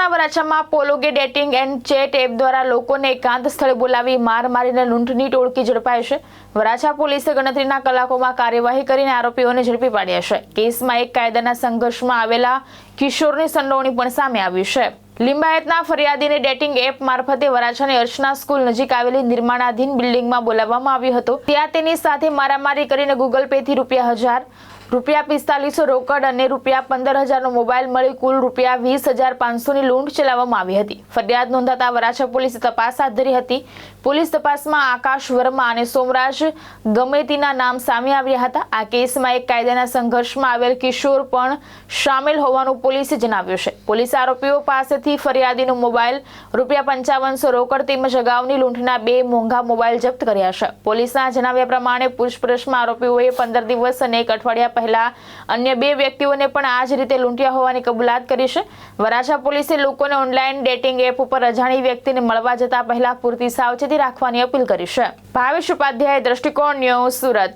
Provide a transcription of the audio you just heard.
સુરતના વરાછામાં પોલોગે dating and chat app દ્વારા લોકોને એકાંત સ્થળે બોલાવી માર મારીને લૂંટની ટોળકી ઝડપાઈ છે। વરાછા પોલીસે ગણતરીના કલાકોમાં કાર્યવાહી કરીને આરોપીઓને ઝડપી પાડ્યા છે। કેસમાં એક કાયદાના સંઘર્ષમાં આવેલા કિશોરની સંડોવણી પણ સામે આવી છે। લિંબાયતના ફરિયાદીને ડેટિંગ એપ મારફતે વરાછાની અર્ચના સ્કૂલ નજીક આવેલી નિર્માણાધીન બિલ્ડિંગમાં બોલાવવામાં આવ્યો હતો। ત્યાં તેની સાથે મારામારી કરીને ગૂગલ પે થી ₹1000, ₹4500 રોકડ અને ₹15000નો મોબાઈલ મળી કુલ ₹20,500ની લૂંટ ચલાવવામાં આવી હતી। ફરિયાદ નોંધાતા વરાછા પોલીસે તપાસ હાથ ધરી હતી। પોલીસ તપાસમાં આકાશ વર્મા અને સોમરાજ ગમેતીના નામ સામે આવ્યા હતા। આ કેસમાં એક કાયદાના સંઘર્ષમાં આવેલ કિશોર પણ સામેલ હોવાનું પોલીસે જણાવ્યું છે। પોલીસે આરોપીઓ પાસેથી ફરિયાદીનો મોબાઈલ, ₹5500 રોકડ તેમજ અગાઉની લૂંટના 2 મોંઘા મોબાઈલ જપ્ત કર્યા છે। પોલીસના જણાવ્યા પ્રમાણે પૂછપરછમાં આરોપીઓએ 15 દિવસ અને 1 અઠવાડિયા પહેલા અન્ય 2 વ્યક્તિઓને પણ આ જ રીતે લૂંટ્યા હોવાની કબૂલાત કરી છે। વરાછા પોલીસે લોકોને ઓનલાઈન ડેટિંગ એપ ઉપર અજાણી વ્યક્તિને મળવા જતા પહેલા પૂરતી સાવચેતી રાખવાની અપીલ કરી છે। ભાવેશ ઉપાધ્યાય, દ્રષ્ટિકોણ ન્યૂઝ, સુરત।